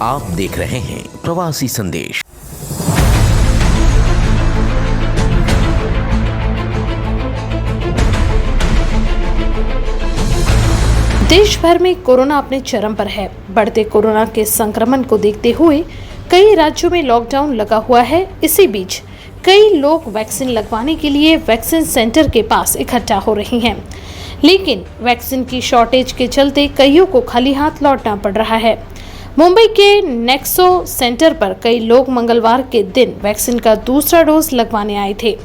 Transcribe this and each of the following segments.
आप देख रहे हैं प्रवासी संदेश। देश भर में कोरोना अपने चरम पर है। बढ़ते कोरोना के संक्रमण को देखते हुए कई राज्यों में लॉकडाउन लगा हुआ है। इसी बीच कई लोग वैक्सीन लगवाने के लिए वैक्सीन सेंटर के पास इकट्ठा हो रहे हैं, लेकिन वैक्सीन की शॉर्टेज के चलते कईयों को खाली हाथ लौटना पड़ रहा है। मुंबई के नेक्सो सेंटर पर कई लोग मंगलवार के दिन वैक्सीन का दूसरा डोज लगवाने आए थे,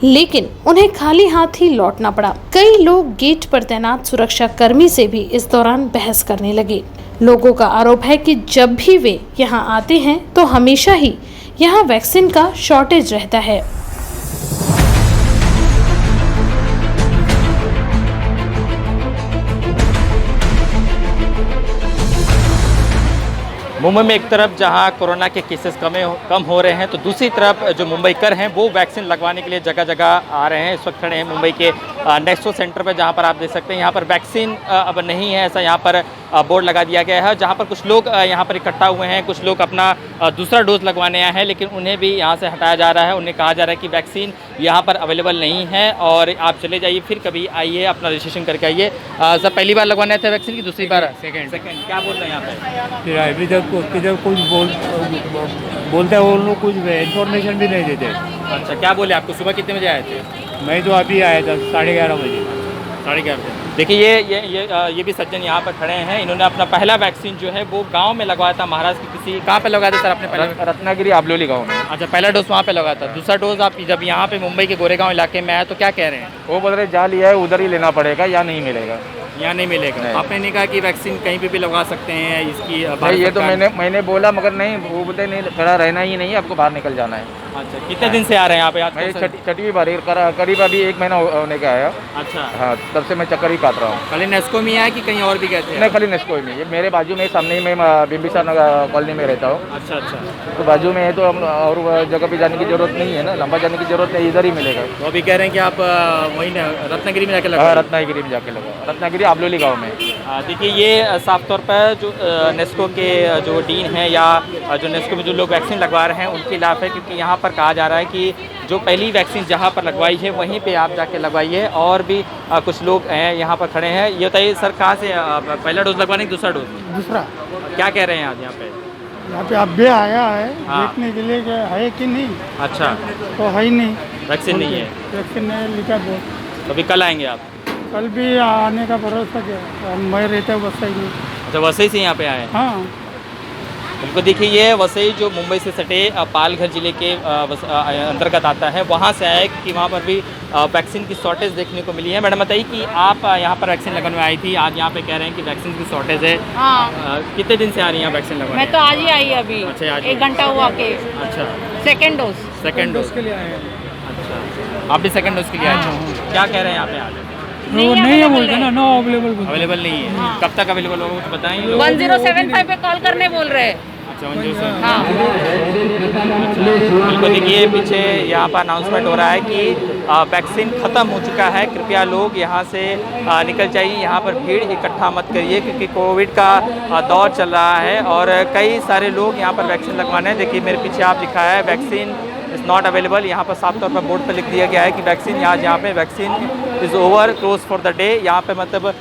लेकिन उन्हें खाली हाथ ही लौटना पड़ा। कई लोग गेट पर तैनात सुरक्षा कर्मी से भी इस दौरान बहस करने लगे। लोगों का आरोप है कि जब भी वे यहां आते हैं तो हमेशा ही यहां वैक्सीन का शॉर्टेज रहता है। मुंबई में एक तरफ जहां कोरोना के केसेस कम हो रहे हैं, तो दूसरी तरफ जो मुंबईकर हैं वो वैक्सीन लगवाने के लिए जगह जगह आ रहे हैं। इस वक्त खड़े हैं मुंबई के नेक्सो सेंटर पर, जहां पर आप देख सकते हैं यहाँ पर वैक्सीन अब नहीं है, ऐसा यहाँ पर बोर्ड लगा दिया गया है। जहाँ पर कुछ लोग यहाँ पर इकट्ठा हुए हैं, कुछ लोग अपना दूसरा डोज लगवाने आए हैं, लेकिन उन्हें भी यहाँ से हटाया जा रहा है। उन्हें कहा जा रहा है कि वैक्सीन यहाँ पर अवेलेबल नहीं है और आप चले जाइए, फिर कभी आइए, अपना रजिस्ट्रेशन करके आइए। सर, पहली बार लगवाने थे वैक्सीन की दूसरी बार? सेकेंड। क्या बोल रहे हैं यहाँ पे? फिर अभी तक किधर कुछ बोलते हैं वो लोग, कुछ इन्फॉर्मेशन भी नहीं देते। अच्छा, क्या बोले आपको? सुबह कितने बजे आए थे? मैं तो अभी आया था 11:30 बजे। 11:30 बजे। देखिए ये भी सज्जन यहाँ पर खड़े हैं। इन्होंने अपना पहला वैक्सीन जो है वो गांव में लगवाया था, महाराष्ट्र के किसी। कहाँ पे लगवाया था सर आपने पहले? रत्नागिरी आबलोली गांव में। अच्छा, पहला डोज वहाँ पे लगा था। दूसरा डोज आप जब यहाँ पे मुंबई के गोरेगांव इलाके में आए तो क्या कह रहे हैं? वो बोल रहे जा लिया है, उधर ही लेना पड़ेगा या नहीं मिलेगा। यहाँ नहीं मिलेगा। आपने नहीं कहा कि वैक्सीन कहीं पे भी लगवा सकते हैं इसकी? भाई ये तो मैंने बोला, मगर नहीं, वो बोलते नहीं, खड़ा रहना ही नहीं है, आपको बाहर निकल जाना है। अच्छा, कितने दिन से आ रहे हैं यहाँ पे? आज मैं छठी बार, करीब अभी 1 महीना होने का आया। अच्छा, हाँ, तब से मैं चक्कर ही काट रहा हूँ। खाली नेस्को में आया कि कहीं और भी गए थे? नहीं, खाली नेस्को में। ये मेरे बाजू में, सामने ही मैं बिम्बिसार कॉलोनी में रहता हूँ। अच्छा अच्छा, तो बाजू में है तो हम और जगह भी जाने की जरूरत नहीं है ना, लंबा जाने की जरूरत नहीं, इधर ही मिलेगा। तो अभी कह रहे हैं कि आप वहीं रत्नागिरी में जाके लगा? हाँ, रत्नागिरी में जाके लगा, रत्नागिरी आबलोली गाँव में। देखिए, ये साफ तौर पर जो नेस्को के जो डीन हैं या जो नेस्को में जो लोग वैक्सीन लगवा रहे हैं उनके खिलाफ है, क्योंकि यहाँ पर कहा जा रहा है कि जो पहली वैक्सीन जहाँ पर लगवाई है वहीं पे आप जाके लगवाइए। और भी कुछ लोग हैं यहाँ पर खड़े हैं। ये बताइए सर, कहाँ से पहला डोज लगवाने की दूसरा डोज? दूसरा। क्या कह रहे हैं आज यहाँ पे? यहाँ पे अब भी आया है हाँ। देखने के लिए कि है कि नहीं। अच्छा, तो है ही नहीं, वैक्सीन नहीं है। वैक्सीन नहीं लिखा बोर्ड। तो अभी कल आएंगे आप? कल भी आने का भरोसा क्या, मैं रहता हूँ वसई में। अच्छा, वसई से यहाँ पे आए हैं? हाँ, बिल्कुल। देखिए, ये वसई जो मुंबई से सटे पालघर जिले के अंतर्गत आता है, वहाँ से आया कि वहाँ पर भी वैक्सीन की शॉर्टेज देखने को मिली है। मैडम बताइए कि आप यहाँ पर वैक्सीन लगवाने आई थी, आज यहाँ पे कह रहे हैं कि वैक्सीन की शॉर्टेज है। हाँ। कितने दिन से आ रही हैं वैक्सीन लगवाने? मैं तो आज ही आई अभी। अच्छा, आज 1 घंटा हुआ के। अच्छा, सेकेंड डोज। सेकेंड डोज के लिए आए हैं। अच्छा, आप भी सेकेंड डोज के लिए आए थे? क्या कह रहे हैं यहाँ पे आज? वो नहीं है बोलते ना, नो अवेलेबल। अवेलेबल नहीं है। हाँ। कब तक अवेलेबल होगा कुछ बताएंगे? 1075 पे कॉल करने बोल रहे हैं। अच्छा, 1075। हाँ। बिल्कुल। देखिए, पीछे यहाँ पर अनाउंसमेंट हो रहा है कि वैक्सीन ख़त्म हो चुका है, कृपया लोग यहाँ से निकल जाइए, यहाँ पर भीड़ इकट्ठा मत करिए, क्योंकि कोविड का दौर चल रहा है और कई सारे लोग यहाँ पर वैक्सीन लगवाने हैं। देखिए, मेरे पीछे आप दिखा है वैक्सीन इज़ नॉट अवेलेबल। यहाँ पर साफ तौर पर बोर्ड पर लिख दिया गया है कि वैक्सीन यहाँ पे vaccine is over, close for the day. यहाँ पे मतलब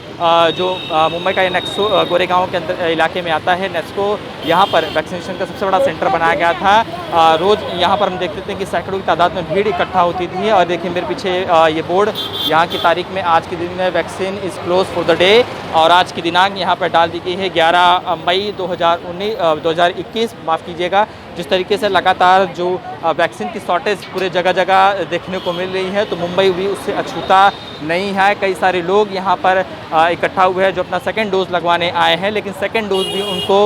जो मुंबई का नेक्सो गोरेगांव के अंदर इलाके में आता है नेस्को, यहाँ पर वैक्सीनेशन का सबसे बड़ा सेंटर बनाया गया था। रोज़ यहाँ पर हम देखते थे कि सैकड़ों की तादाद में भीड़ इकट्ठा होती थी। और देखिए मेरे पीछे ये बोर्ड, यहाँ की तारीख में आज के दिन में vaccine is close for the day, और आज की दिनांक यहाँ पर डाल दी गई है 11 मई 2021, माफ़ कीजिएगा। जिस तरीके से लगातार जो वैक्सीन की शॉर्टेज पूरे जगह जगह देखने को मिल रही है, तो मुंबई भी उससे अछूता नहीं है। कई सारे लोग यहाँ पर इकट्ठा हुए हैं जो अपना सेकंड डोज लगवाने आए हैं, लेकिन सेकंड डोज भी उनको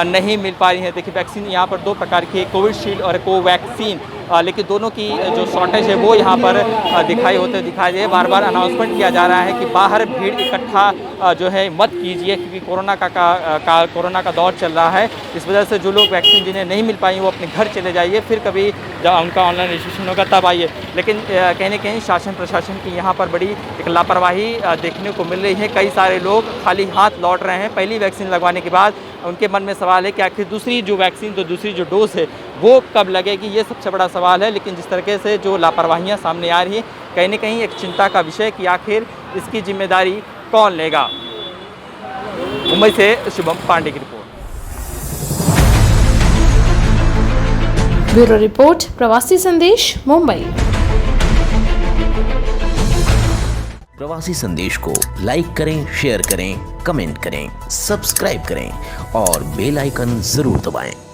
नहीं मिल पा रही है। देखिए, वैक्सीन यहाँ पर 2 प्रकार की, कोविशील्ड और कोवैक्सीन, लेकिन दोनों की जो शॉर्टेज है वो यहाँ पर दिखाई दे। बार बार अनाउंसमेंट किया जा रहा है कि बाहर भीड़ इकट्ठा जो है मत कीजिए, क्योंकि कोरोना का दौर चल रहा है। इस वजह से जो लोग वैक्सीन जिन्हें नहीं मिल पाई वो अपने घर चले जाइए, फिर कभी जब उनका ऑनलाइन रजिस्ट्रेशन होगा तब आइए। लेकिन कहीं ना कहीं शासन प्रशासन की यहाँ पर बड़ी एक लापरवाही देखने को मिल रही है। कई सारे लोग खाली हाथ लौट रहे हैं। पहली वैक्सीन लगवाने के बाद उनके मन में सवाल है कि आखिर दूसरी जो वैक्सीन, तो दूसरी जो डोज है वो कब लगेगी, ये सबसे बड़ा सवाल है। लेकिन जिस तरीके से जो लापरवाहियाँ सामने आ रही है, कहीं न कहीं एक चिंता का विषय कि आखिर इसकी जिम्मेदारी कौन लेगा। मुंबई से शुभम पांडे की रिपोर्ट। ब्यूरो रिपोर्ट, प्रवासी संदेश, मुंबई। प्रवासी संदेश को लाइक करें, शेयर करें, कमेंट करें, सब्सक्राइब करें और बेल आइकन जरूर दबाएं।